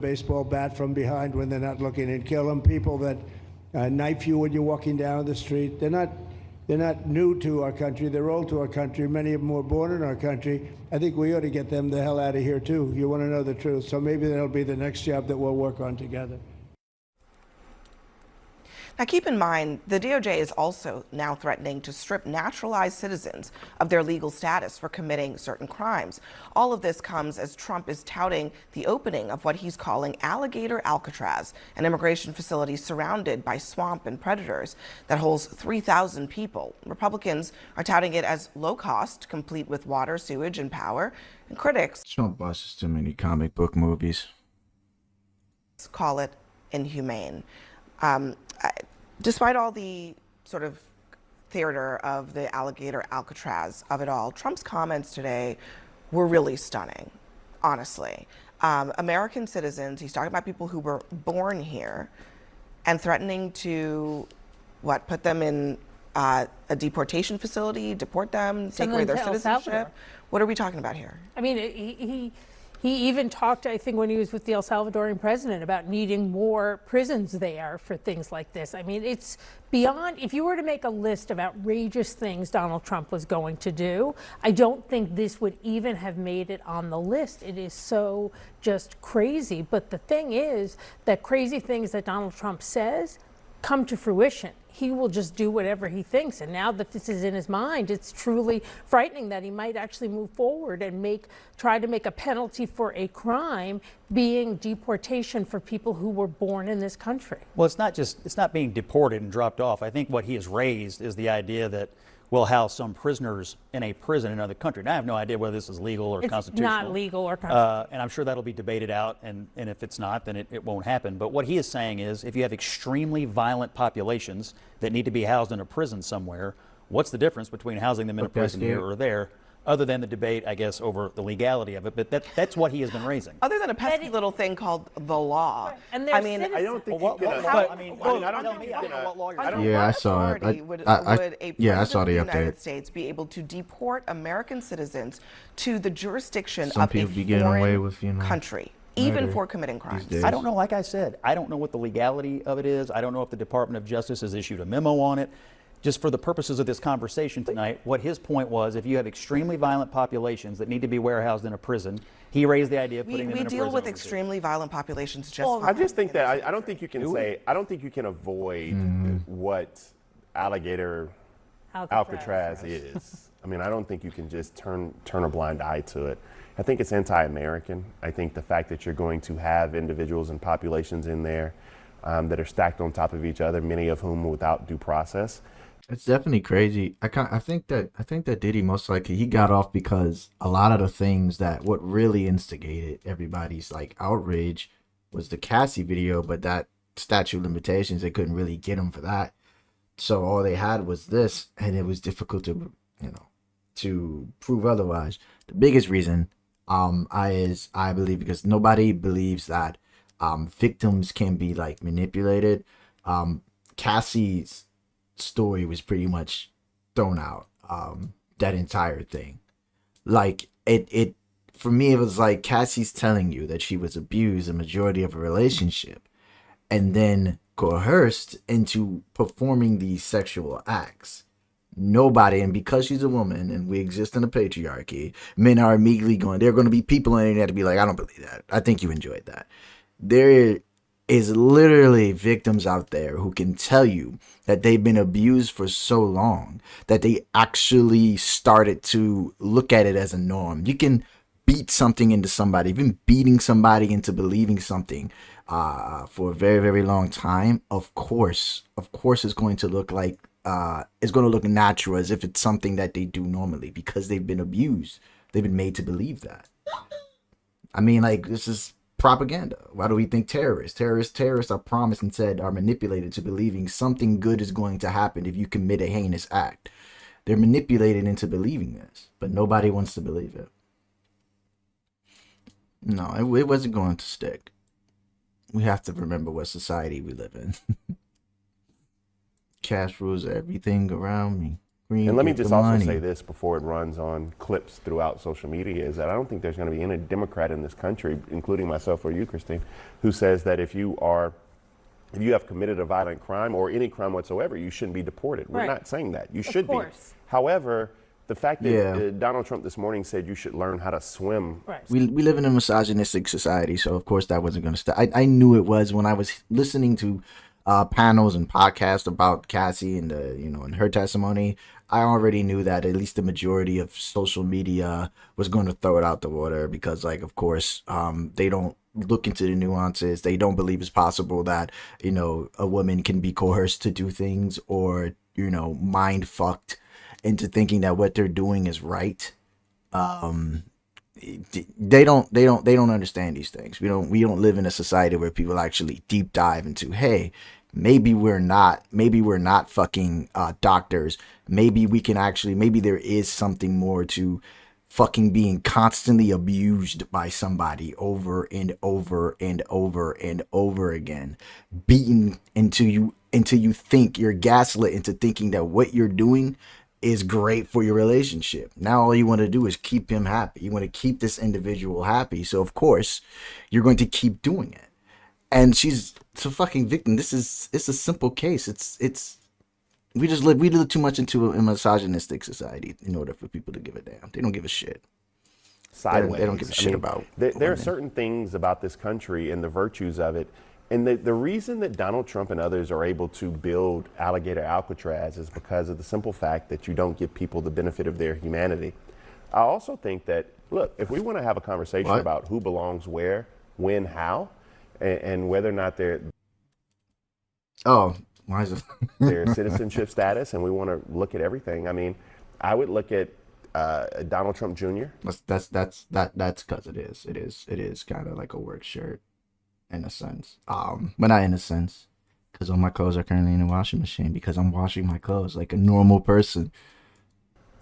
baseball bat from behind when they're not looking and kill them. People that knife you when you're walking down the street. They're not new to our country. They're old to our country. Many of them were born in our country. I think we ought to get them the hell out of here too. You want to know the truth. So maybe that'll be the next job that we'll work on together. Now, keep in mind, the DOJ is also now threatening to strip naturalized citizens of their legal status for committing certain crimes. All of this comes as Trump is touting the opening of what he's calling Alligator Alcatraz, an immigration facility surrounded by swamp and predators that holds 3,000 people. Republicans are touting it as low cost, complete with water, sewage, and power. And critics Trump watches too many comic book movies. Call it inhumane. Despite all the sort of theater of the Alligator Alcatraz of it all, Trump's comments today were really stunning, honestly. American citizens, he's talking about people who were born here and threatening to, put them in a deportation facility, deport them, take away their citizenship. What are we talking about here? I mean, he even talked, I think, when he was with the El Salvadorian president about needing more prisons there for things like this. I mean, it's beyond, if you were to make a list of outrageous things Donald Trump was going to do, I don't think this would even have made it on the list. It is so just crazy. But the thing is that crazy things that Donald Trump says come to fruition. He will just do whatever he thinks. And now that this is in his mind, it's truly frightening that he might actually move forward and try to make a penalty for a crime being deportation for people who were born in this country. Well, it's not being deported and dropped off. I think what he has raised is the idea that we'll house some prisoners in a prison in another country. Now, I have no idea whether this is legal or constitutional. It's not legal or constitutional. And I'm sure that'll be debated out, and if it's not, then it won't happen. But what he is saying is, if you have extremely violent populations that need to be housed in a prison somewhere, what's the difference between housing them in a prison here or there? Other than the debate, I guess, over the legality of it, but that's what he has been raising. Other than a pesky little thing called the law. And I mean, I don't think I saw it. Would I saw the the update. United States be able to deport American citizens to the jurisdiction Some of a people be getting away foreign with, country, even murder for committing crimes? days. I don't know. Like I said, I don't know what the legality of it is. I don't know if the Department of Justice has issued a memo on it. Just for the purposes of this conversation tonight, what his point was, if you have extremely violent populations that need to be warehoused in a prison, he raised the idea of putting them in a prison. We deal with extremely violent populations just fine. I just think that I don't think you can I don't think you can avoid what Alligator Alcatraz is. I mean, I don't think you can just turn a blind eye to it. I think it's anti-American. I think the fact that you're going to have individuals and populations in there that are stacked on top of each other, many of whom without due process. It's definitely crazy. I think that Diddy most likely he got off because a lot of the things that what really instigated everybody's like outrage was the Cassie video, but that statute of limitations, they couldn't really get him for that. So all they had was this, and it was difficult to prove otherwise. The biggest reason I believe because nobody believes that victims can be like manipulated. Cassie's story was pretty much thrown out. That entire thing, like it for me, it was like Cassie's telling you that she was abused the majority of a relationship and then coerced into performing these sexual acts. Nobody, and because she's a woman and we exist in a patriarchy, men are immediately there are going to be people on the internet to be like, I don't believe that. I think you enjoyed that. There is literally victims out there who can tell you that they've been abused for so long that they actually started to look at it as a norm. You can beat something into somebody, even beating somebody into believing something for a very, very long time. Of course, it's going to look like it's going to look natural as if it's something that they do normally because they've been abused. They've been made to believe that. I mean, like, this is propaganda. Why do we think terrorists are promised and said are manipulated to believing something good is going to happen if you commit a heinous act? They're manipulated into believing this, but nobody wants to believe it. No, it wasn't going to stick. We have to remember what society we live in. Cash rules everything around me. Where you And let me get the just also money? say this before it runs on clips throughout social media is that I don't think there's going to be any Democrat in this country, including myself or you, Christine, who says that if you have committed a violent crime or any crime whatsoever, you shouldn't be deported. We're Right. not saying that. You should be. course. However, the fact that Yeah. Donald Trump this morning said you should learn how to swim. Right. We live in a misogynistic society, so of course that wasn't going to stop. I knew it was when I was listening to panels and podcasts about Cassie and and her testimony. I already knew that at least the majority of social media was going to throw it out the water because, like, of course, they don't look into the nuances. They don't believe it's possible that a woman can be coerced to do things or mind fucked into thinking that what they're doing is right. They don't understand these things. We don't live in a society where people actually deep dive into, hey, maybe we're not fucking doctors. Maybe there is something more to fucking being constantly abused by somebody over and over and over and over again, beaten until you think you're gaslit into thinking that what you're doing is great for your relationship. Now all you want to do is keep him happy. You want to keep this individual happy. So of course you're going to keep doing it. And she's a fucking victim. It's a simple case. We live too much into a misogynistic society in order for people to give a damn. They don't give a shit. Sideways. They don't give a shit about There are women. certain things about this country and the virtues of it. And the reason that Donald Trump and others are able to build Alligator Alcatraz is because of the simple fact that you don't give people the benefit of their humanity. I also think that, look, if we want to have a conversation What? about who belongs where, when, how, and whether or not Oh, why is it? their citizenship status, and we want to look at everything. I mean, I would look at Donald Trump Jr. That's because it is kind of like a work shirt in a sense. But not in a sense, because all my clothes are currently in the washing machine because I'm washing my clothes like a normal person.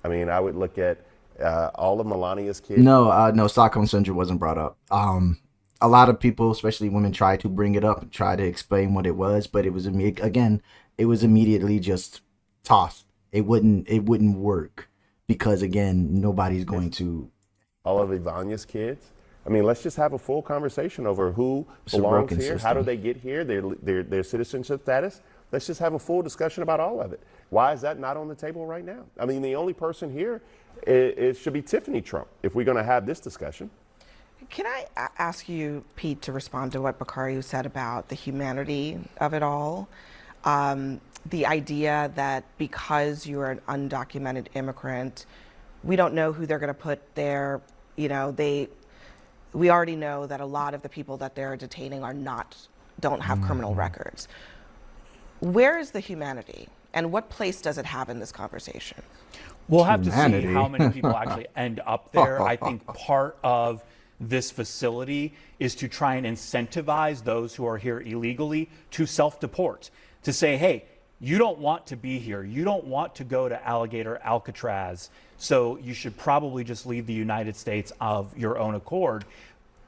I mean, I would look at all of Melania's kids. No, Stockholm Syndrome wasn't brought up. A lot of people, especially women, tried to bring it up and try to explain what it was, but it was immediately just tossed. It wouldn't work because again, nobody's going to. All of Ivania's kids. I mean, let's just have a full conversation over who It's a belongs broken here, how system. do they get here, their citizenship status. Let's just have a full discussion about all of it. Why is that not on the table right now? I mean, the only person here it should be Tiffany Trump if we're going to have this discussion. Can I ask you, Pete, to respond to what Bakari said about the humanity of it all? The idea that because you're an undocumented immigrant, we don't know who they're going to put there. We already know that a lot of the people that they're detaining don't have criminal records. Where is the humanity, and what place does it have in this conversation? We'll have to see Humanity. how many people actually end up there. I think part of this facility is to try and incentivize those who are here illegally to self-deport, to say, hey, you don't want to be here. You don't want to go to Alligator Alcatraz. So you should probably just leave the United States of your own accord.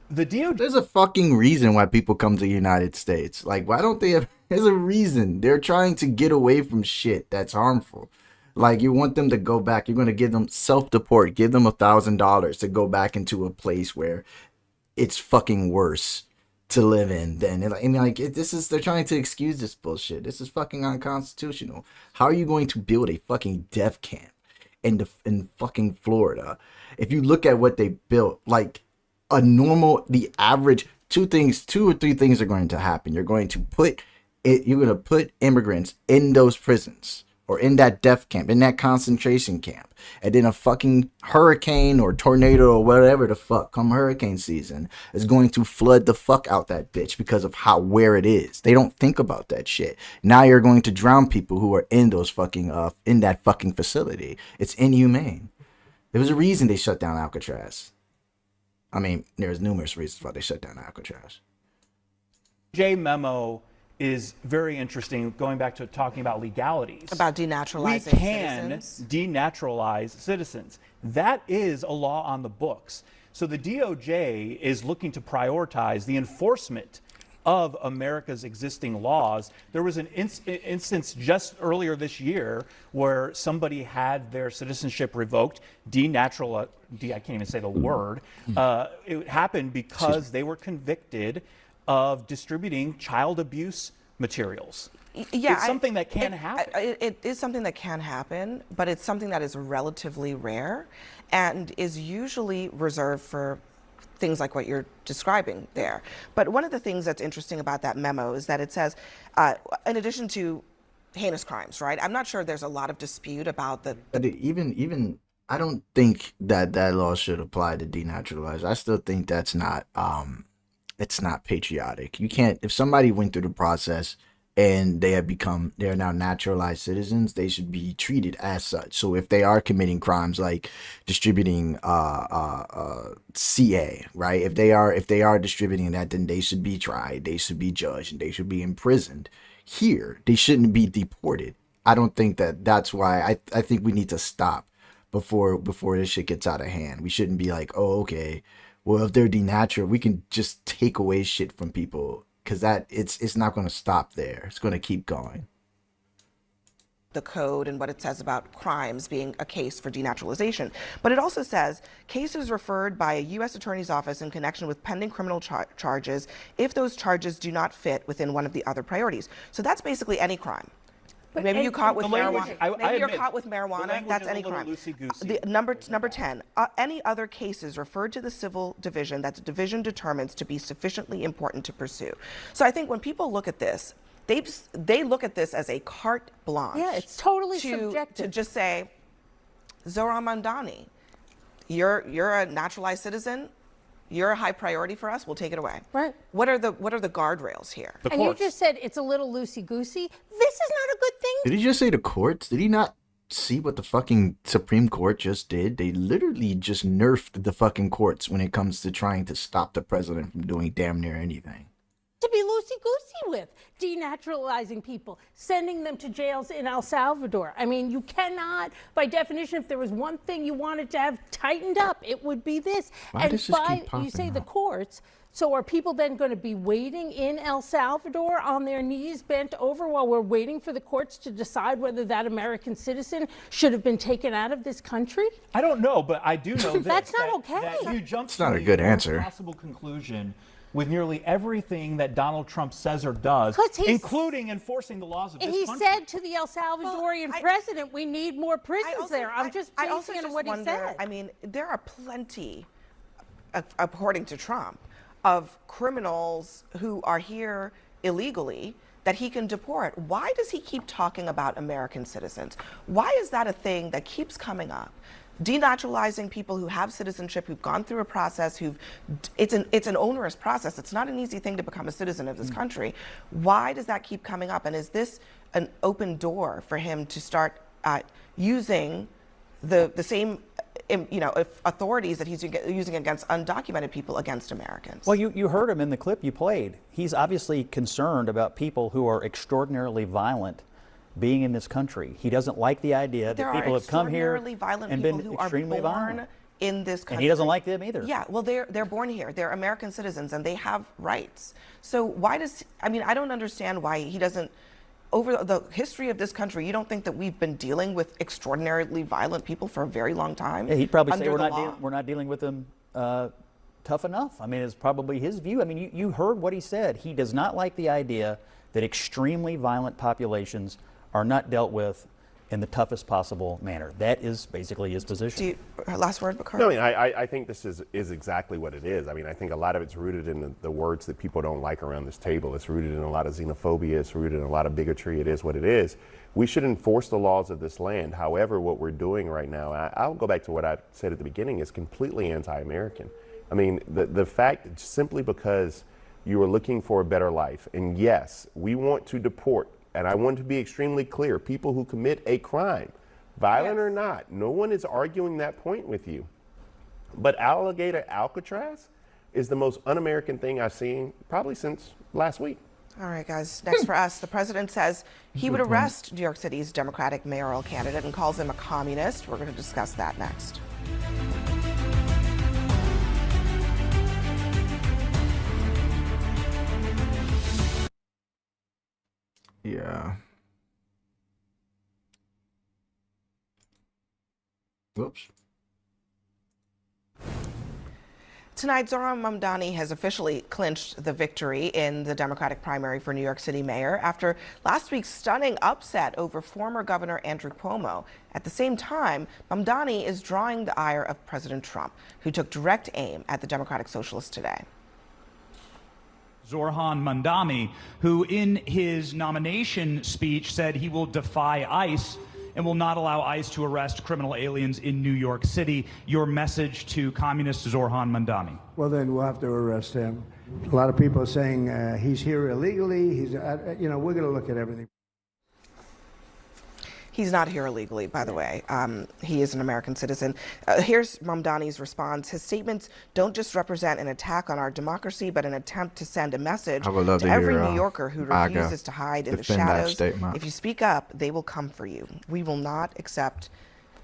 The DOJ. There's a fucking reason why people come to the United States. Like, why don't they have? There's a reason. They're trying to get away from shit that's harmful. Like, you want them to go back. You're going to give them self-deport. Give them $1,000 to go back into a place where it's fucking worse to live in than. They're trying to excuse this bullshit. This is fucking unconstitutional. How are you going to build a fucking death camp in fucking Florida? If you look at what they built, like the average two or three things are going to happen. You're going to put immigrants in those prisons or in that death camp, in that concentration camp, and then a fucking hurricane or tornado or whatever the fuck come hurricane season is going to flood the fuck out that bitch because of where it is. They don't think about that shit. Now you're going to drown people who are in those fucking in that fucking facility. It's inhumane. There was a reason they shut down Alcatraz. I mean, there's numerous reasons why they shut down Alcatraz. J memo is very interesting, going back to talking about legalities. About We denaturalizing can citizens? denaturalize citizens. That is a law on the books. So the DOJ is looking to prioritize the enforcement of America's existing laws. There was an instance just earlier this year where somebody had their citizenship revoked, I can't even say the word. It happened because they were convicted of distributing child abuse materials. Yeah, it's something that can happen. It is something that can happen, but it's something that is relatively rare and is usually reserved for things like what you're describing there. But one of the things that's interesting about that memo is that it says, in addition to heinous crimes, right? I'm not sure there's a lot of dispute about the But even I don't think that law should apply to denaturalize. I still think that's not it's not patriotic. You can't, if somebody went through the process and they are now naturalized citizens, they should be treated as such. So if they are committing crimes like distributing CA, right? If they are distributing that, then they should be tried, they should be judged, and they should be imprisoned. Here, they shouldn't be deported. I don't think that's why I think we need to stop before this shit gets out of hand. We shouldn't be like, oh, okay, well, if they're denatural, we can just take away shit from people, because it's not going to stop there. It's going to keep going. the code and what it says about crimes being a case for denaturalization. But it also says cases referred by a U.S. Attorney's Office in connection with pending criminal charges if those charges do not fit within one of the other priorities. So that's basically any crime. But- Maybe you're caught with The language- marijuana. I Maybe you're admit, caught with the marijuana. language That's is a any little crime. loosey-goosey. Number 10. Any other cases referred to the civil division that the division determines to be sufficiently important to pursue. So I think when people look at this, they look at this as a carte blanche. Yeah, it's totally to subjective. just say, Zohran Mamdani, you're a naturalized citizen. You're a high priority for us. We'll take it away. Right. What are the guardrails here? The And courts. you just said it's a little loosey-goosey. This is not a good thing. Did he just say the courts? Did he not see what the fucking Supreme Court just did? They literally just nerfed the fucking courts when it comes to trying to stop the president from doing damn near anything. To be loosey-goosey with, denaturalizing people, sending them to jails in El Salvador. I mean, you cannot, by definition, if there was one thing you wanted to have tightened up, it would be this. Why and does this keep you popping say the up? courts, so are people then going to be waiting in El Salvador on their knees, bent over, while we're waiting for the courts to decide whether that American citizen should have been taken out of this country? I don't know, but I do know this, That's not that okay. you jump It's not to a the good answer. Possible conclusion with nearly everything that Donald Trump says or does, 'Cause he's- including enforcing the laws of this He country. said to the El Salvadorian president, we need more prisons there. I'm just I also basing on just what he wonder, said. I mean, there are plenty, according to Trump, of criminals who are here illegally that he can deport. Why does he keep talking about American citizens? Why is that a thing that keeps coming up? Denaturalizing people who have citizenship, who've gone through a process, it's an onerous process. It's not an easy thing to become a citizen of this country. Why does that keep coming up? And is this an open door for him to start using the same authorities that he's using against undocumented people against Americans? Well, you heard him in the clip you played. He's obviously concerned about people who are extraordinarily violent being in this country. He doesn't like the idea there that people are have come here extraordinarily violent and people been who are extremely born violent. in this country. And he doesn't like them either. Yeah, well, they're born here. They're American citizens, and they have rights. So why I don't understand why he doesn't. Over the history of this country, you don't think that we've been dealing with extraordinarily violent people for a very long time? Yeah, he'd probably say under we're the not, law? we're not dealing with them tough enough. I mean, it's probably his view. I mean, you heard what he said. He does not like the idea that extremely violent populations are not dealt with in the toughest possible manner. That is basically his position. Last word, Bakar? No, I mean, I think this is exactly what it is. I mean, I think a lot of it's rooted in the words that people don't like around this table. It's rooted in a lot of xenophobia. It's rooted in a lot of bigotry. It is what it is. We should enforce the laws of this land. However, what we're doing right now, I'll go back to what I said at the beginning, is completely anti-American. I mean, the fact, simply because you are looking for a better life, and yes, we want to deport, and I want to be extremely clear, people who commit a crime, violent or not, no one is arguing that point with you. But Alligator Alcatraz is the most un-American thing I've seen probably since last week. All right, guys. Next for us, the president says he would arrest New York City's Democratic mayoral candidate and calls him a communist. We're going to discuss that next. Yeah. Whoops. Tonight, Zohran Mamdani has officially clinched the victory in the Democratic primary for New York City mayor after last week's stunning upset over former Governor Andrew Cuomo. At the same time, Mamdani is drawing the ire of President Trump, who took direct aim at the Democratic Socialists today. Zohran Mamdani, who in his nomination speech said he will defy ICE and will not allow ICE to arrest criminal aliens in New York City. Your message to communist Zohran Mamdani? Well, then we'll have to arrest him. A lot of people are saying he's here illegally. He's, we're going to look at everything. He's not here illegally, by the way. He is an American citizen. Here's Mamdani's response. His statements don't just represent an attack on our democracy, but an attempt to send a message to every New Yorker who refuses to hide in the shadows. If you speak up, they will come for you. We will not accept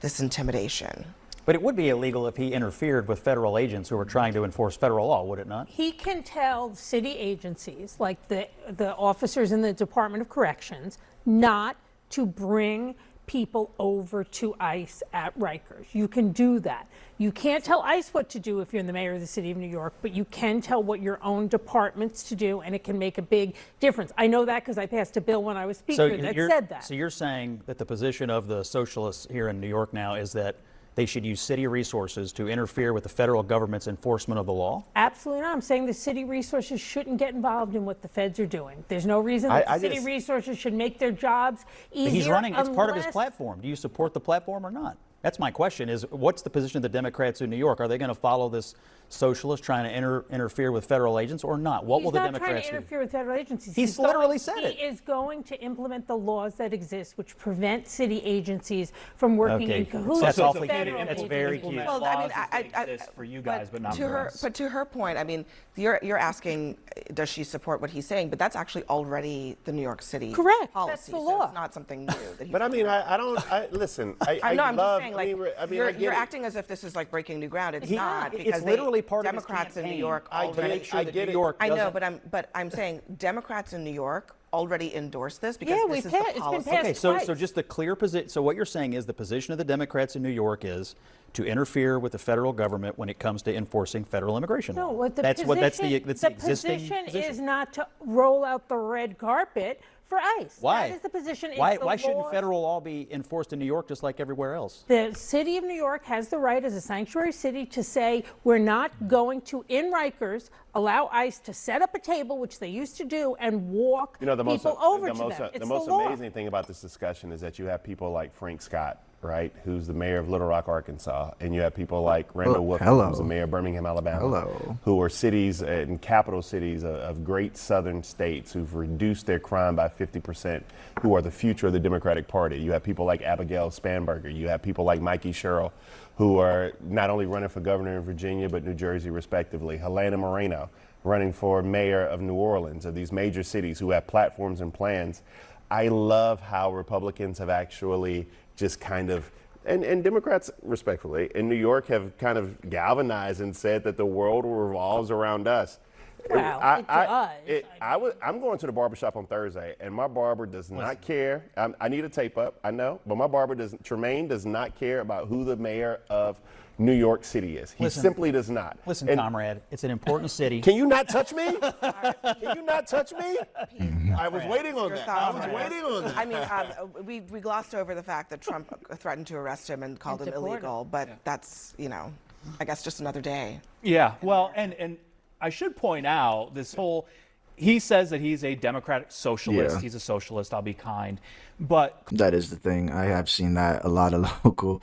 this intimidation. But it would be illegal if he interfered with federal agents who were trying to enforce federal law, would it not? He can tell city agencies, like the officers in the Department of Corrections, not to bring people over to ICE at Rikers. You can do that. You can't tell ICE what to do if you're in the mayor of the city of New York, but you can tell what your own departments to do, and it can make a big difference. I know that because I passed a bill when I was speaker that said that. So you're saying that the position of the socialists here in New York now is that they should use city resources to interfere with the federal government's enforcement of the law? Absolutely not. I'm saying the city resources shouldn't get involved in what the feds are doing. There's no reason that the city resources should make their jobs easier. He's running, it's part of his platform. Do you support the platform or not? That's my question, is what's the position of the Democrats in New York? Are they going to follow this socialist trying to interfere with federal agents or not? What will the Democrats do? He's not trying to interfere with federal agencies. He's literally said it. He is going to implement the laws that exist, which prevent city agencies from working in cahoots That's with awfully federal cute. That's agencies. very cute. Well, I mean, exist for you guys, but not for us. But to her point, I mean, you're asking, does she support what he's saying? But that's actually already the New York City Correct. policy. That's the so law. it's not something new. That he's But I mean, I don't. Listen, I know. I'm love, just saying, like, I mean, I get you're it. acting as if this is like breaking new ground. It's He- not it's because literally part of his Democrats in New campaign. York I already. get it. I get it. I know, but I'm saying Democrats in New York already endorsed this because Yeah, this is it's the been policy. passed Okay, so twice. just the clear position. So what you're saying is the position of the Democrats in New York is to interfere with the federal government when it comes to enforcing federal immigration law. No, what the that's position, that's the existing position is not to roll out the red carpet for ICE. Why? That is the position. It's Why the shouldn't laws. federal law be enforced in New York just like everywhere else? The city of New York has the right as a sanctuary city to say we're not going to, in Rikers, allow ICE to set up a table, which they used to do, and walk The most, people over the to most, them. the It's most the law. amazing thing about this discussion is that you have people like Frank Scott, right, who's the mayor of Little Rock, Arkansas, and you have people like Randall Wolf, who's the mayor of Birmingham, Alabama, who are cities and capital cities of great southern states who've reduced their crime by 50%, who are the future of the Democratic Party. You have people like Abigail Spanberger. You have people like Mikey Sherrill, who are not only running for governor in Virginia, but New Jersey, respectively. Helena Moreno, running for mayor of New Orleans, of these major cities who have platforms and plans. I love how Republicans have actually just kind of, and Democrats, respectfully, in New York have kind of galvanized and said that the world revolves around us. Well, it does. I'm going to the barbershop on Thursday, and my barber does not care. I need a tape up, I know, but my barber Tremaine does not care about who the mayor of New York City is. He simply does not. Listen, And comrade, it's an important city. Can you not touch me? Can you not touch me? I was waiting on Your that. I thoughts was on this? waiting on that. I mean, we glossed over the fact that Trump threatened to arrest him and called him deport him. illegal, but that's, I guess just another day. Yeah, well, and I should point out this whole, he says that he's a democratic socialist. Yeah. He's a socialist, I'll be kind. But That is the thing. I have seen that a lot of local,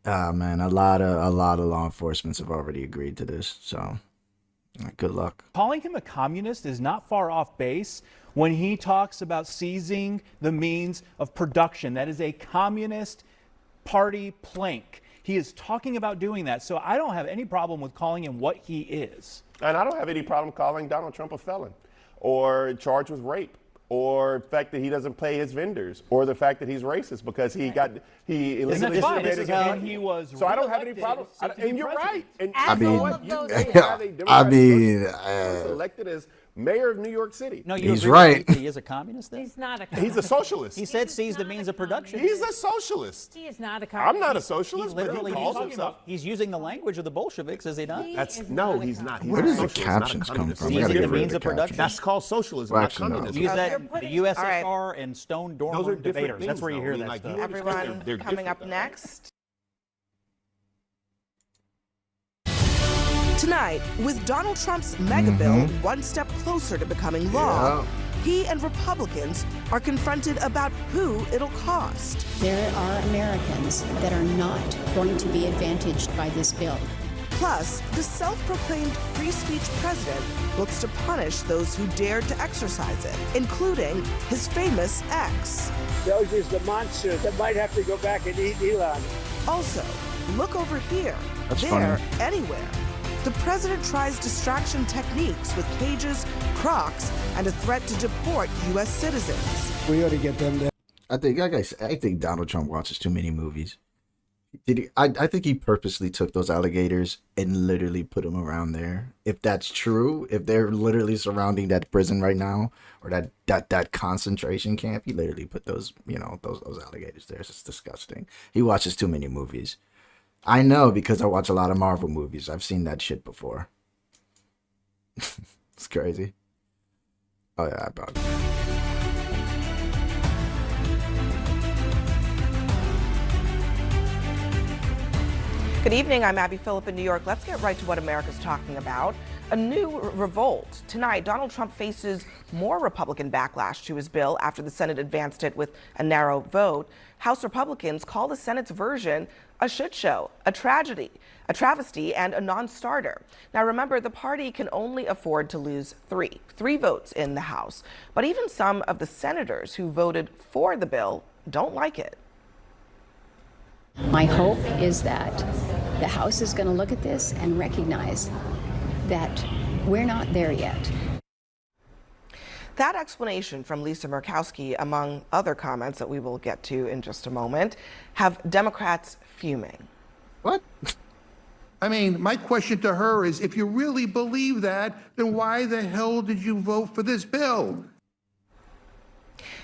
man, a lot of law enforcements have already agreed to this. So, good luck. calling him a communist is not far off base when he talks about seizing the means of production. That is a communist party plank. He is talking about doing that. So I don't have any problem with calling him what he is. And I don't have any problem calling Donald Trump a felon or charged with rape or the fact that he doesn't pay his vendors or the fact that he's racist because he illegally And that's fine. This discriminated is against when black he people. was So I don't have any reelected, problem. so to be And you're president. right. And I you know mean, what? You all of can those- have a Democratic socialist elected as mayor of New York City. No, you He's agree right. that he is a communist then? He's not a He's a communist. socialist. He said seize the means of production. He's a socialist. He is not a communist. I'm not a He's socialist, but he literally calls using, himself. he's using the language of the Bolsheviks, is he not? He That's is no, not a he's not. He's Where a does the socialist, not a captions come communist. from? He's We gotta the get rid of means the of production. captions. That's called socialism, Well, not actually, no. communism. Use You're that putting- the USSR all right. and Stone Those are Dormer different debaters. things, That's where you though. hear I mean, that like, stuff. you understand Everyone they're coming up different, though. next. Tonight, with Donald Trump's mega bill one step closer to becoming law, he and Republicans are confronted about who it'll cost. There are Americans that are not going to be advantaged by this bill. Plus, the self-proclaimed free speech president looks to punish those who dared to exercise it, including his famous ex. Doge is the monster that might have to go back and eat Elon. Also, look over here, That's there, funny. anywhere. The president tries distraction techniques with cages, Crocs, and a threat to deport U.S. citizens. We ought to get them there. I think, like I said, I think Donald Trump watches too many movies. Did he? I think he purposely took those alligators and literally put them around there. If that's true, if they're literally surrounding that prison right now or that concentration camp, he literally put those those alligators there. It's disgusting. He watches too many movies. I know because I watch a lot of Marvel movies. I've seen that shit before. It's crazy. Oh yeah, I brought it. Good evening, I'm Abby Phillip in New York. Let's get right to what America's talking about. A new revolt. Tonight, Donald Trump faces more Republican backlash to his bill after the Senate advanced it with a narrow vote. House Republicans call the Senate's version a shit show, a tragedy, a travesty, and a non-starter. Now remember, the party can only afford to lose three votes in the House. But even some of the senators who voted for the bill don't like it. My hope is that the House is going to look at this and recognize that we're not there yet. That explanation from Lisa Murkowski, among other comments that we will get to in just a moment, have Democrats fuming. What? I mean, my question to her is, if you really believe that, then why the hell did you vote for this bill?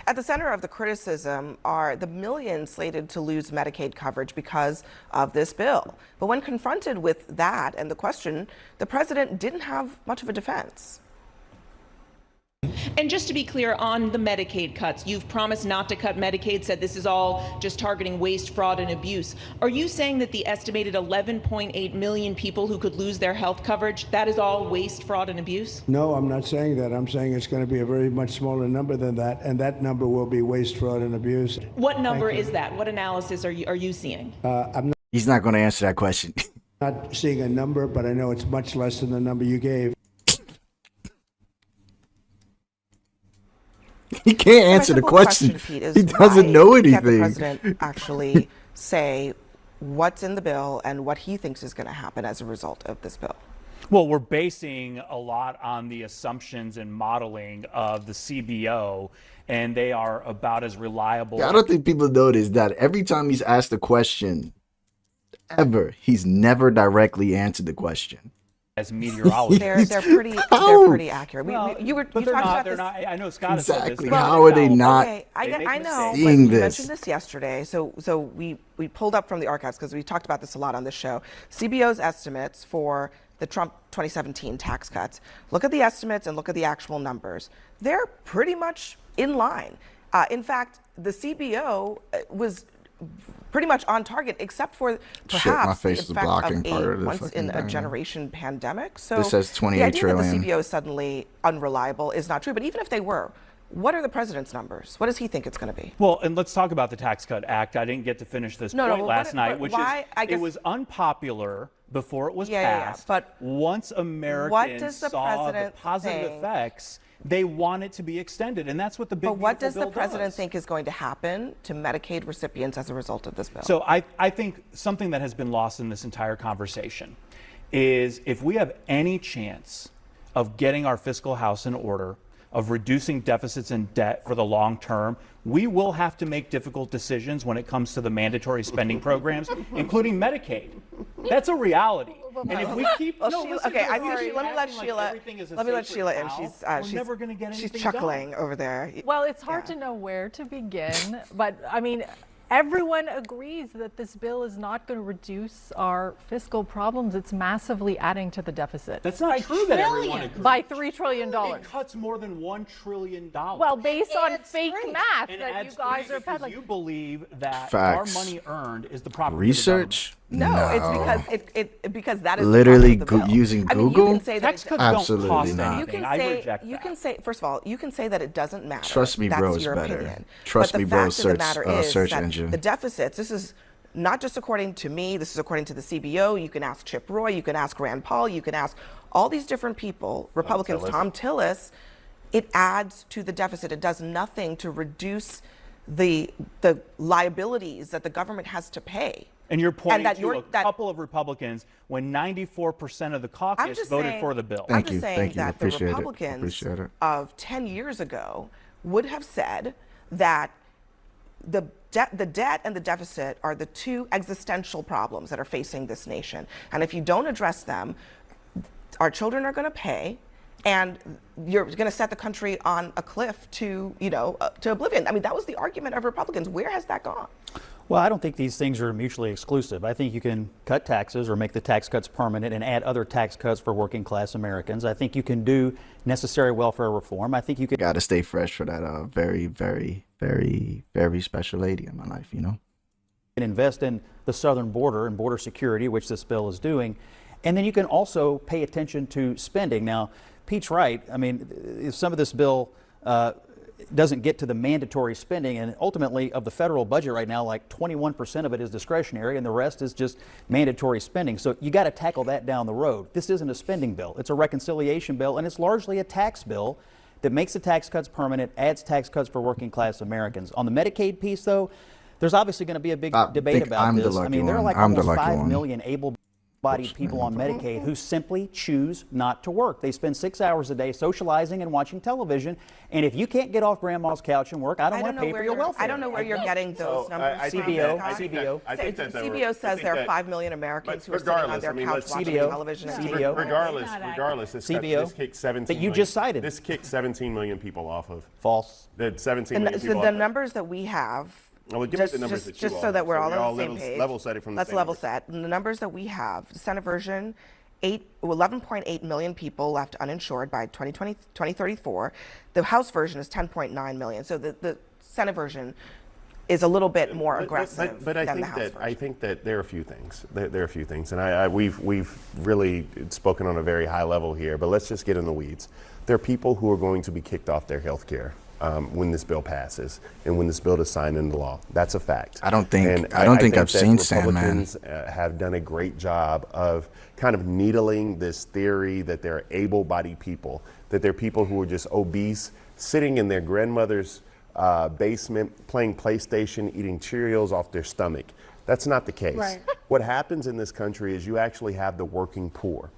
At the center of the criticism are the millions slated to lose Medicaid coverage because of this bill. But when confronted with that and the question, the president didn't have much of a defense. And just to be clear on the Medicaid cuts, you've promised not to cut Medicaid, said this is all just targeting waste, fraud, and abuse. Are you saying that the estimated 11.8 million people who could lose their health coverage, that is all waste, fraud, and abuse? No, I'm not saying that. I'm saying it's going to be a very much smaller number than that, and that number will be waste, fraud, and abuse. What number is that? What analysis are you seeing? I'm He's not going to answer that question. not seeing a number, but I know it's much less than the number you gave. He can't My answer the simple question. Pete, is He doesn't why know can't the anything. president actually say what's in the bill and what he thinks is going to happen as a result of this bill? Well, we're basing a lot on the assumptions and modeling of the CBO, and they are about as reliable. I don't think people notice that every time he's asked a question, ever, he's never directly answered the question. as meteorologists. They're pretty accurate. Well, You but talked they're about not. They're this. not. I know Scott has said this. Exactly. They're How are they infallible. not Okay, They make I know. mistakes. But seeing you this? mentioned this yesterday, so we pulled up from the archives because we talked about this a lot on this show. CBO's estimates for the Trump 2017 tax cuts. Look at the estimates and look at the actual numbers. They're pretty much in line. In fact, the CBO was pretty much on target, except for perhaps my face is the effect blocking of part a of the once fucking in a thing. generation pandemic. So This says 28 the idea trillion. that the CBO is suddenly unreliable is not true. But even if they were, what are the president's numbers? What does he think it's going to be? Well, and let's talk about the Tax Cut Act. I didn't get to finish this point well, last night, but which why- is I guess- it was unpopular before it was Yeah, passed. but once what Americans does the saw the president positive think- effects, they want it to be extended, and that's what the big. But what Beautiful does the Bill president does. think is going to happen to Medicaid recipients as a result of this bill? So I think something that has been lost in this entire conversation is if we have any chance of getting our fiscal house in order, of reducing deficits and debt for the long term, we will have to make difficult decisions when it comes to the mandatory spending programs, including Medicaid. That's a reality. And if we keep okay, I see. Let me let Sheila. Let me let Sheila in. We're never going to get anything she's chuckling over there. Well, it's hard to know where to begin, but I mean, everyone agrees that this bill is not going to reduce our fiscal problems. It's massively adding to the deficit. That's not true that everyone agrees. By $3 trillion. It cuts more than $1 trillion. Well, based on fake math And that you adds guys three are because peddling. you believe that Facts. our money earned is the property Research? No, it's because that is the Literally problem with the bill. using I mean, Google? you can say that Tax cuts Absolutely don't cost not. anything. You I can say, reject you that. can say, first of all, you can say that it doesn't matter. Trust me, That's bro, it's your better. opinion. Trust but me, the bro, fact of the matter is search that engine. the deficits, this is not just according to me, this is according to the CBO. You can ask Chip Roy, you can ask Rand Paul, you can ask all these different people, Republicans, Tom Tillis. It adds to the deficit. It does nothing to reduce the liabilities that the government has to pay. And you're pointing that to a couple of Republicans when 94% of the caucus voted for the bill. I'm just saying Thank you. that the Appreciate it. Republicans Appreciate it. of 10 years ago would have said that the debt and the deficit are the two existential problems that are facing this nation. And if you don't address them, our children are going to pay, and you're going to set the country on a cliff to oblivion. I mean, that was the argument of Republicans. Where has that gone? Well, I don't think these things are mutually exclusive. I think you can cut taxes or make the tax cuts permanent and add other tax cuts for working class Americans. I think you can do necessary welfare reform. I think you can. Got to stay fresh for that very, very, very, very special lady in my life, you know? Invest in the southern border and border security, which this bill is doing. And then you can also pay attention to spending. Now, Pete's right. I mean, if some of this bill doesn't get to the mandatory spending, and ultimately of the federal budget right now, like 21% of it is discretionary and the rest is just mandatory spending. So you got to tackle that down the road. This isn't a spending bill. It's a reconciliation bill, and it's largely a tax bill that makes the tax cuts permanent, adds tax cuts for working class Americans. On the Medicaid piece, though, there's obviously going to be a big debate about this. I mean, there are like almost 5 million able-bodied people on Medicaid who simply choose not to work. They spend 6 hours a day socializing and watching television, and if you can't get off grandma's couch and work, I don't want to pay for your welfare. I don't know where you're getting those numbers from. CBO says there are 5 million Americans who are sitting on their couch watching television and taking Regardless, this kicked 17 that you just cited. This kicked 17 million people off of. False. That 17 million people. The numbers that we have. Well, give me the numbers that you just so that we're all on the same page. Level set it from the Let's same level number. set. The numbers that we have, the Senate version, 11.8 million people left uninsured by 2034. The House version is 10.9 million. So the Senate version is a little bit more aggressive but I than think the House version. I think that there are a few things. There are a few things, and we've really spoken on a very high level here. But let's just get in the weeds. There are people who are going to be kicked off their health care when this bill passes and when this bill is signed into law. That's a fact. I don't think And I've that seen Sandman. Republicans have done a great job of kind of needling this theory that they're able-bodied people, that they're people who are just obese, sitting in their grandmother's basement, playing PlayStation, eating Cheerios off their stomach. That's not the case. Right. What happens in this country is you actually have the working poor.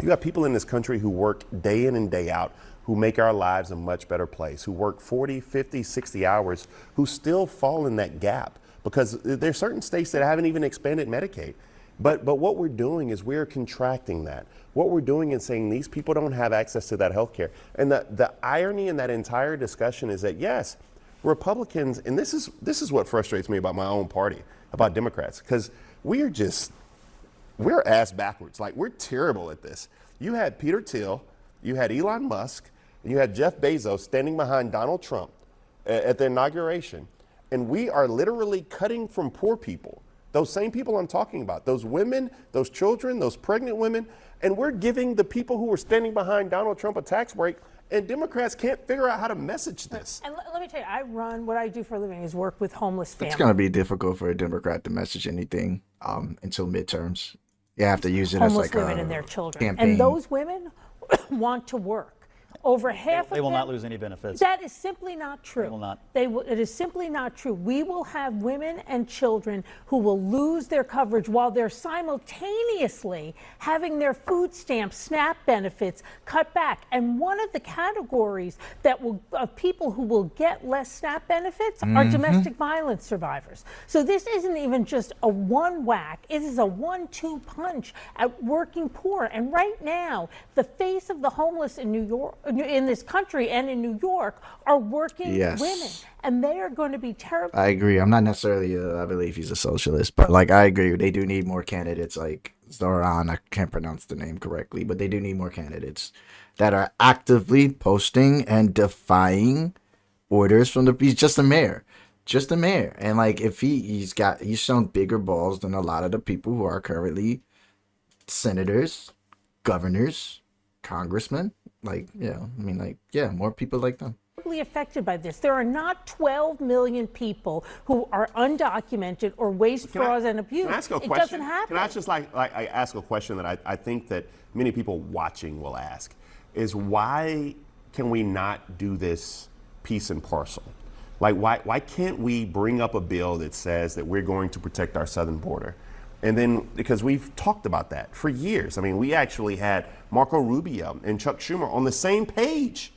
You have people in this country who work day in and day out, who make our lives a much better place, who work 40, 50, 60 hours, who still fall in that gap because there are certain states that haven't even expanded Medicaid. But what we're doing is we're contracting that. What we're doing is saying these people don't have access to that health care. And the irony in that entire discussion is that, yes, Republicans, and this is what frustrates me about my own party, about Democrats, because we're ass backwards. Like, we're terrible at this. You had Peter Thiel, you had Elon Musk, and you had Jeff Bezos standing behind Donald Trump at the inauguration. And we are literally cutting from poor people, those same people I'm talking about, those women, those children, those pregnant women, and we're giving the people who are standing behind Donald Trump a tax break, and Democrats can't figure out how to message this. And let me tell you, what I do for a living is work with homeless families. It's going to be difficult for a Democrat to message anything until midterms. You have to use it as homeless like women a and their children. campaign. And those women want to work. over half of They will them, not lose any benefits. That is simply not true. They will not. It is simply not true. We will have women and children who will lose their coverage while they're simultaneously having their food stamps, SNAP benefits cut back. And one of the categories of people who will get less SNAP benefits are domestic violence survivors. So this isn't even just a one whack. It is a 1-2 punch at working poor. And right now, the face of the homeless in New York, in this country and in New York, are working women, and they are going to be terrible. I agree. I'm not necessarily, I believe he's a socialist, but like I agree. They do need more candidates like Zoran. I can't pronounce the name correctly, but they do need more candidates that are actively posting and defying orders from he's just a mayor. Just a mayor. And like if he's shown bigger balls than a lot of the people who are currently senators, governors, congressmen. Like, more people like them. Affected by this. There are not 12 million people who are undocumented or waste, fraud, and abuse. Can I ask a it question? doesn't happen. Can I just I ask a question that I think that many people watching will ask is why can we not do this piece and parcel? Like why can't we bring up a bill that says that we're going to protect our southern border? And then, because we've talked about that for years. I mean, we actually had Marco Rubio and Chuck Schumer on the same page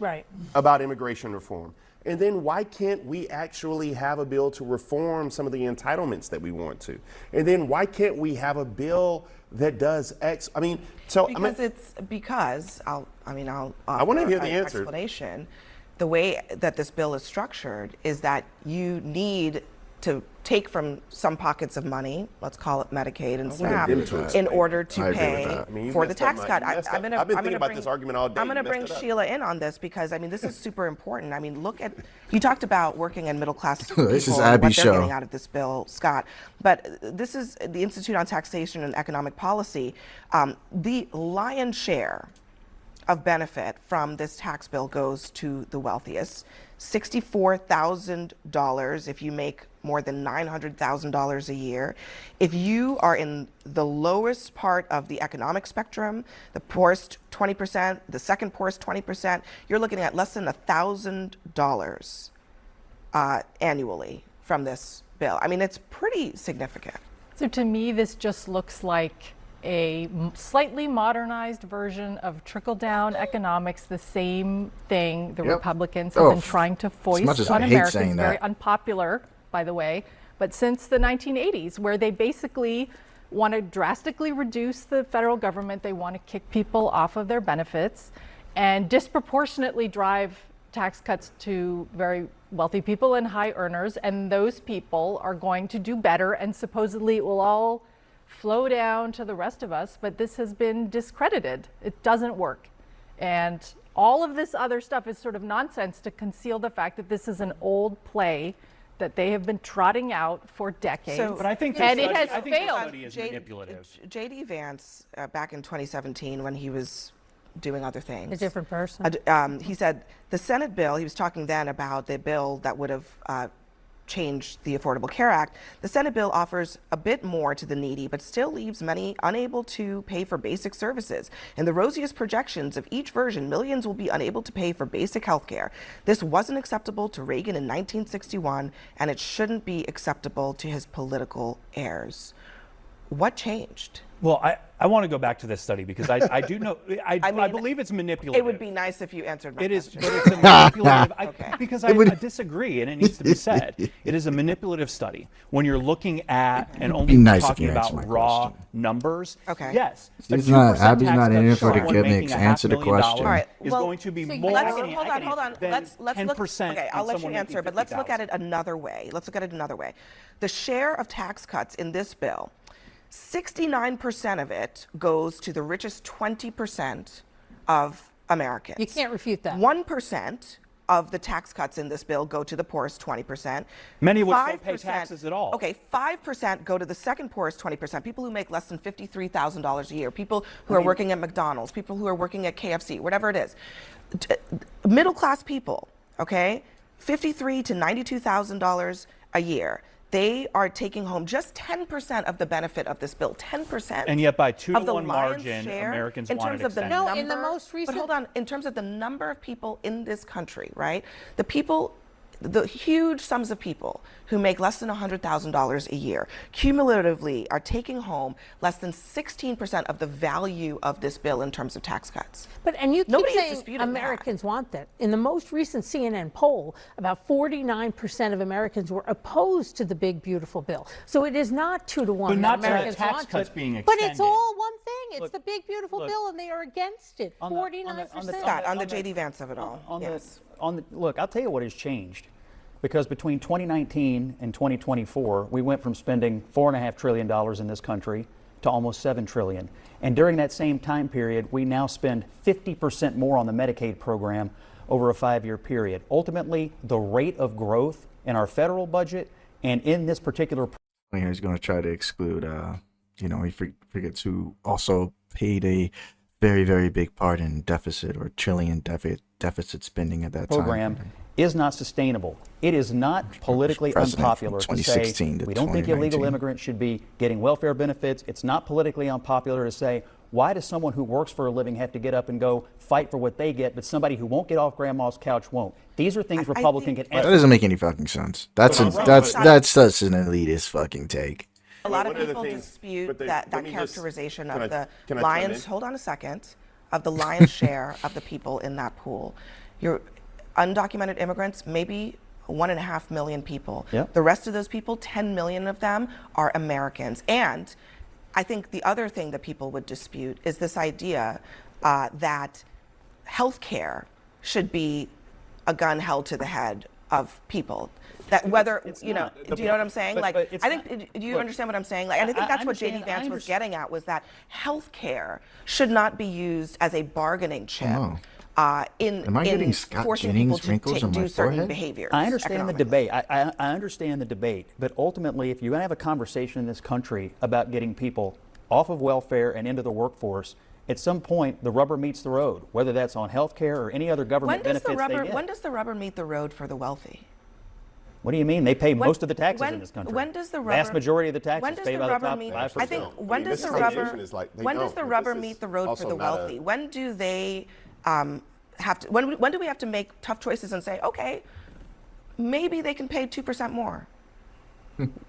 about immigration reform. And then why can't we actually have a bill to reform some of the entitlements that we want to? And then why can't we have a bill that does X? I mean, so because I'll I want to hear the answer. Explanation. The way that this bill is structured is that you need to take from some pockets of money, let's call it Medicaid and SNAP, in order to pay for the tax cut. I've been thinking about this argument all day. I'm going to bring Sheila in on this because this is super important. I mean, you talked about working in middle class people, This is what Abby's they're show. getting out of this bill, Scott. But this is the Institute on Taxation and Economic Policy. The lion's share of benefit from this tax bill goes to the wealthiest. $64,000 if you make more than $900,000 a year. If you are in the lowest part of the economic spectrum, the poorest 20%, the second poorest 20%, you're looking at less than $1,000 annually from this bill. I mean, it's pretty significant. So to me, this just looks like a slightly modernized version of trickle-down economics, the same thing the Republicans have been trying to foist on Americans, very unpopular, by the way, but since the 1980s, where they basically want to drastically reduce the federal government, they want to kick people off of their benefits, and disproportionately drive tax cuts to very wealthy people and high earners, and those people are going to do better, and supposedly it will all flow down to the rest of us, but this has been discredited. It doesn't work. And all of this other stuff is sort of nonsense to conceal the fact that this is an old play that they have been trotting out for decades. But I think and it has failed. Is manipulative. J.D. Vance, back in 2017, when he was doing other things. A different person. He said the Senate bill, he was talking then about the bill that would have changed the Affordable Care Act. The Senate bill offers a bit more to the needy, but still leaves many unable to pay for basic services. In the rosiest projections of each version, millions will be unable to pay for basic health care. This wasn't acceptable to Reagan in 1961, and it shouldn't be acceptable to his political heirs. What changed? Well, I want to go back to this study because I do know, I believe it's manipulative. It would be nice if you answered my question. But it's a manipulative, because I disagree, and it needs to be said. It is a manipulative study. When you're looking at and only talking about raw numbers, yes. Abby's not in here for the gimmicks. Answer the question. All right. Is going to be more hold on. Let's look. 10%. Okay, I'll let you answer, but let's look at it another way. The share of tax cuts in this bill, 69% of it goes to the richest 20% of Americans. You can't refute that. 1% of the tax cuts in this bill go to the poorest 20%. Many of which don't pay taxes at all. Okay, 5% go to the second poorest 20%, people who make less than $53,000 a year, people who are working at McDonald's, people who are working at KFC, whatever it is. Middle class people, okay, $53,000 to $92,000 a year. they are taking home just 10% of the benefit of this bill. 10%. And yet by 2 to of the 1 lion's margin, share, Americans in want terms it of the extended. number, in the most recent- But hold on, in terms of the number of people in this country, right? The people, the huge sums of people who make less than $100,000 a year cumulatively are taking home less than 16% of the value of this bill in terms of tax cuts. And you keep Nobody is saying disputing Americans want that. In the most recent CNN poll, about 49% of Americans were opposed to the big, beautiful bill. So it is not 2 to 1 But that not to Americans tax want cuts it. being But it's extended. all one thing. It's Look, the big, beautiful look, bill, and they are against it. 49%. Scott, on the JD Vance of it all. Yes. Look, I'll tell you what has changed. Because between 2019 and 2024, we went from spending $4.5 trillion in this country to almost $7 trillion. And during that same time period, we now spend 50% more on the Medicaid program over a 5-year period. Ultimately, the rate of growth in our federal budget and in this particular He's going to try to exclude, he forgets who also paid a very, very big part in deficit or trillion deficit spending at that program time. Is not sustainable. It is not politically unpopular to say we don't think illegal immigrants should be getting welfare benefits. It's not politically unpopular to say, why does someone who works for a living have to get up and go fight for what they get, but somebody who won't get off grandma's couch won't? These are things Republicans can That doesn't make any fucking sense. That's such an elitist fucking take. A lot of people dispute that characterization of the lion's, hold on a second, of the lion's share of the people in that pool. Your undocumented immigrants, maybe 1.5 million people. Yep. The rest of those people, 10 million of them, are Americans. And I think the other thing that people would dispute is this idea that healthcare should be a gun held to the head of people. That whether, do you know what I'm saying? Do you understand what I'm saying? And I think that's what JD Vance was getting at, was that healthcare should not be used as a bargaining chip. Am I getting Scott forcing Jennings people wrinkles to on my do certain forehead? behaviors. I understand the debate. I understand the debate. But ultimately, if you're going to have a conversation in this country about getting people off of welfare and into the workforce, at some point, the rubber meets the road, whether that's on health care or any other government benefits they get. When does the rubber meet the road for the wealthy? What do you mean? They pay most of the taxes in this country. When does the rubber? Vast majority of the taxes paid by the top 5%. I think when does the rubber meet the road for the wealthy? When do they have to? When do we have to make tough choices and say, okay, maybe they can pay 2% more?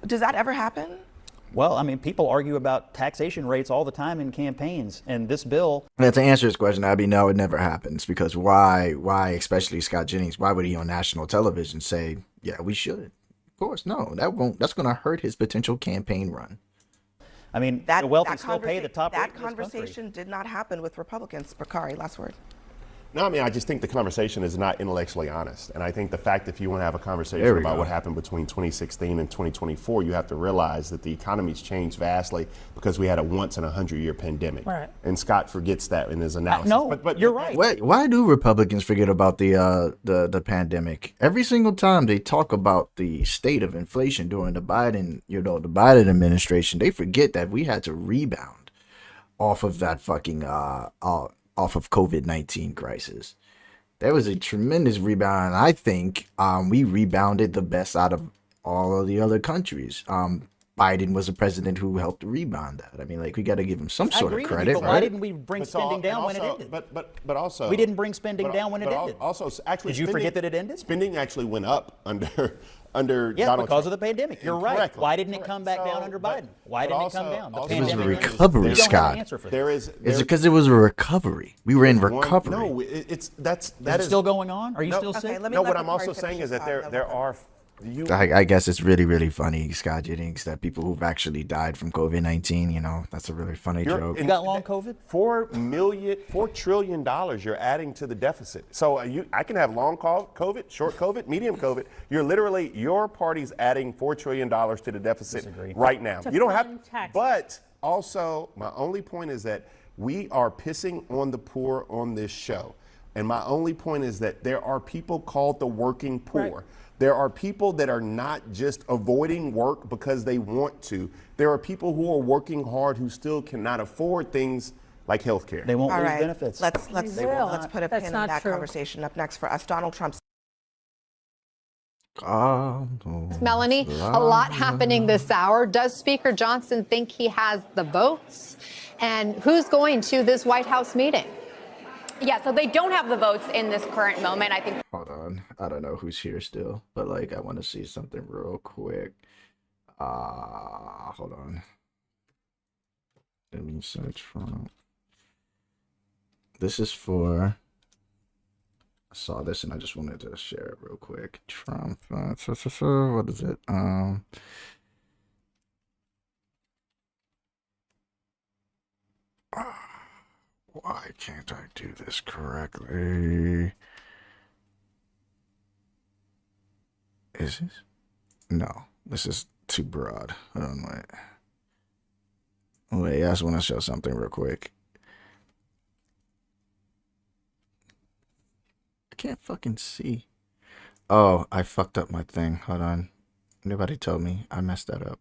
Does that ever happen? Well, I mean, people argue about taxation rates all the time in campaigns, and this bill. To answer this question, I'd be no, it never happens, because why, especially Scott Jennings, why would he on national television say, yeah, we should? Of course, no, that's going to hurt his potential campaign run. I mean, the wealthy still pay the top rate in this country. That conversation did not happen with Republicans. Bakari, last word. No, I mean, I just think the conversation is not intellectually honest. And I think the fact that if you want to have a conversation about what happened between 2016 and 2024, you have to realize that the economy's changed vastly because we had a once in a 100-year pandemic. Right. And Scott forgets that in his analysis. But you're right. Why do Republicans forget about the pandemic? Every single time they talk about the state of inflation during the Biden administration, they forget that we had to rebound off of that fucking off of COVID-19 crisis. There was a tremendous rebound. I think we rebounded the best out of all of the other countries. Biden was a president who helped rebound that. I mean, we got to give him some sort of credit. But why didn't we bring spending down when it ended? But also, we didn't bring spending down when it ended. Also, actually, did you forget that it ended? Spending actually went up under Donald because Trump. of the pandemic. You're right. Why didn't it come back down under Biden? Why didn't it come down? It was a recovery, Scott. Is it because it was a recovery? We were in recovery. No, that is still going on. Are you still sick? No, what I'm also saying is that there are. I guess it's really, really funny, Scott Jennings, that people who've actually died from COVID-19, that's a really funny joke. You got long COVID? $4 trillion you're adding to the deficit. So I can have long COVID, short COVID, medium COVID. Your party's adding $4 trillion to the deficit right now. You don't have, but also my only point is that we are pissing on the poor on this show. And my only point is that there are people called the working poor. Right. There are people that are not just avoiding work because they want to. There are people who are working hard who still cannot afford things like health care. They won't lose benefits. Let's put a pin in that conversation. Up next for us, Donald Trump. Melanie, a lot happening this hour. Does Speaker Johnson think he has the votes? And who's going to this White House meeting? Yeah, so they don't have the votes in this current moment. I think. Hold on. I don't know who's here still, but like I want to see something real quick. Hold on. Let me search for. This is for. I saw this and I just wanted to share it real quick. Trump. What is it? Why can't I do this correctly? Is this? No, this is too broad. Hold on, wait. I just want to show something real quick. I can't fucking see. Oh, I fucked up my thing. Hold on. Nobody told me. I messed that up.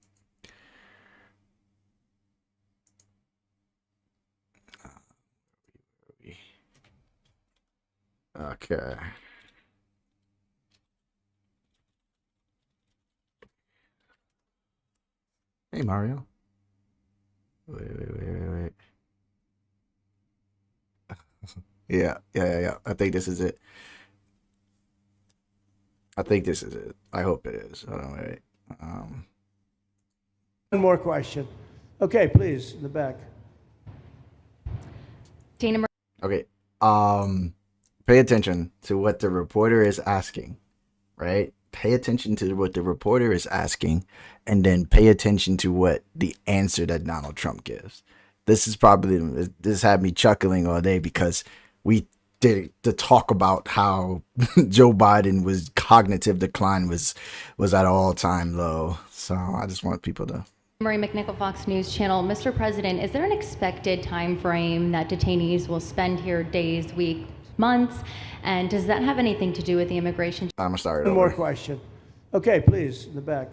Okay. Hey, Mario. Wait. Yeah. I think this is it. I hope it is. Hold on, wait. One more question. Okay, please, in the back. Dana. Okay. Pay attention to what the reporter is asking, right? Pay attention to what the reporter is asking, and then pay attention to what the answer that Donald Trump gives. This had me chuckling all day because we did the talk about how Joe Biden was cognitive decline was at an all-time low. So I just want people to. Marie McNichol, Fox News Channel. Mr. President, is there an expected time frame that detainees will spend here, days, weeks, months? And does that have anything to do with the immigration? I'm gonna start One more question. Okay, please, in the back.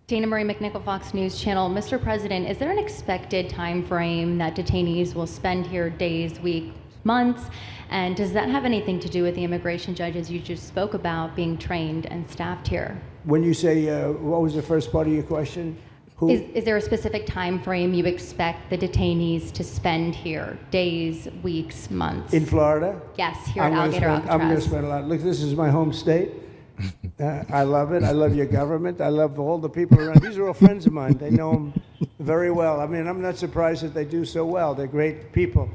Dana Marie McNichol, Fox News Channel. Mr. President, is there an expected time frame that detainees will spend here, days, weeks, months? And does that have anything to do with the immigration judges you just spoke about being trained and staffed here? When you say, what was the first part of your question? Is there a specific time frame you expect the detainees to spend here? Days, weeks, months? In Florida? Yes, here at Alligator Alcatraz. I'm going to spend a lot. Look, this is my home state. I love it. I love your government. I love all the people around. These are all friends of mine. They know them very well. I mean, I'm not surprised that they do so well. They're great people.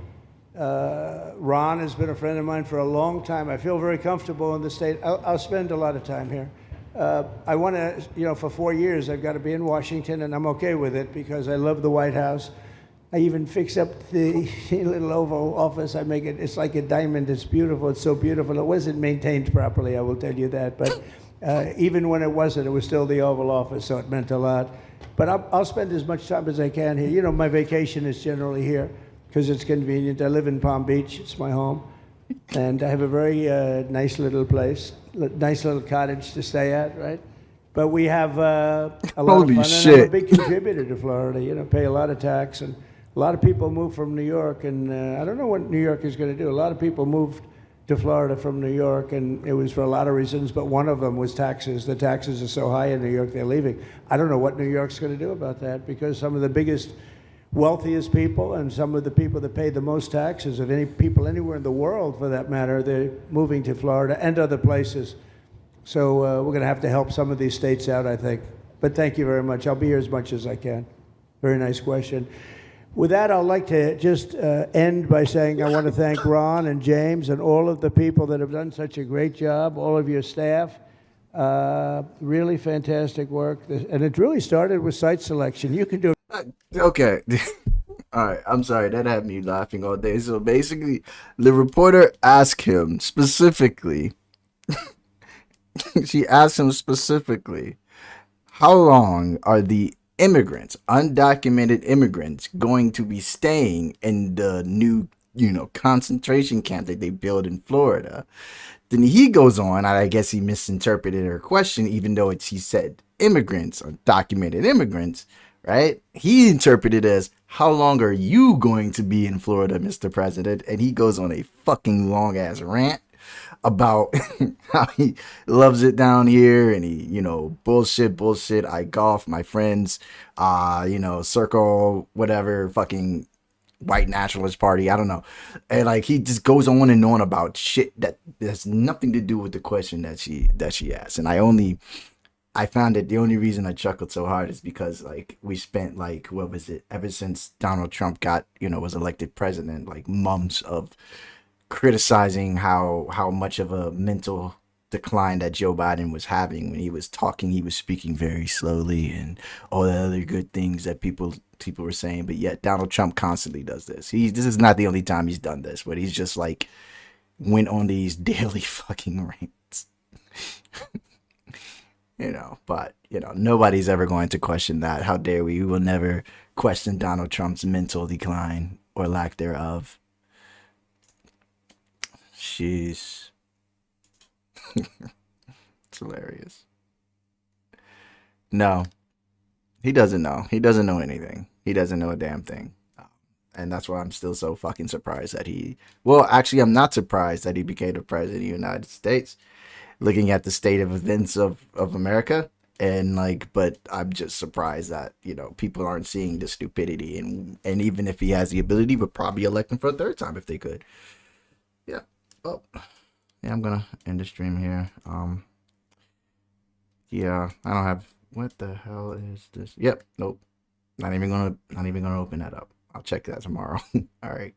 Ron has been a friend of mine for a long time. I feel very comfortable in the state. I'll spend a lot of time here. I want to, for 4 years, I've got to be in Washington, and I'm okay with it because I love the White House. I even fix up the little Oval Office. I make it, it's like a diamond. It's beautiful. It's so beautiful. It wasn't maintained properly, I will tell you that. But even when it wasn't, it was still the Oval Office, so it meant a lot. But I'll spend as much time as I can here. My vacation is generally here because it's convenient. I live in Palm Beach. It's my home. And I have a very nice little place, nice little cottage to stay at, right? But we have a lot of fun. Shit. And I'm a big contributor to Florida, pay a lot of tax. And a lot of people move from New York, and I don't know what New York is going to do. A lot of people moved to Florida from New York, and it was for a lot of reasons, but one of them was taxes. The taxes are so high in New York, they're leaving. I don't know what New York's going to do about that, because some of the biggest, wealthiest people and some of the people that pay the most taxes of any people anywhere in the world, for that matter, they're moving to Florida and other places. So we're going to have to help some of these states out, I think. But thank you very much. I'll be here as much as I can. Very nice question. With that, I'd like to just end by saying I want to thank Ron and James and all of the people that have done such a great job, all of your staff. Really fantastic work. And it really started with site selection. You can do it. Okay. All right. I'm sorry. That had me laughing all day. So basically, the reporter asked him specifically, she asked him specifically, how long are the immigrants, undocumented immigrants, going to be staying in the new, concentration camp that they built in Florida? Then he goes on, I guess he misinterpreted her question, even though he said immigrants, undocumented immigrants, right? He interpreted it as, how long are you going to be in Florida, Mr. President? And he goes on a fucking long ass rant. about how he loves it down here and he, you know, bullshit. I golf, my friends, you know, circle, whatever, fucking white nationalist party. I don't know. And like, he just goes on and on about shit that has nothing to do with the question that she asked. And I found that the only reason I chuckled so hard is because like we spent like, what was it, ever since Donald Trump was elected president, like months of criticizing how much of a mental decline that Joe Biden was having when he was talking. He was speaking very slowly and all the other good things that people were saying, but yet Donald Trump constantly does this. This is not the only time he's done this, but he's just like went on these daily fucking rants. You know, but, you know, nobody's ever going to question that. How dare we? We will never question Donald Trump's mental decline or lack thereof. Sheesh. It's hilarious. No, he doesn't know. He doesn't know anything. He doesn't know a damn thing. And that's why I'm still so fucking surprised that actually, I'm not surprised that he became the president of the United States. Looking at the state of events of America, and like, but I'm just surprised that, you know, people aren't seeing the stupidity, and even if he has the ability, would probably elect him for a third time if they could. Yeah. Oh, yeah. I'm gonna end the stream here. Yeah, I don't have. What the hell is this? Yep. Nope. Not even gonna open that up. I'll check that tomorrow. All right.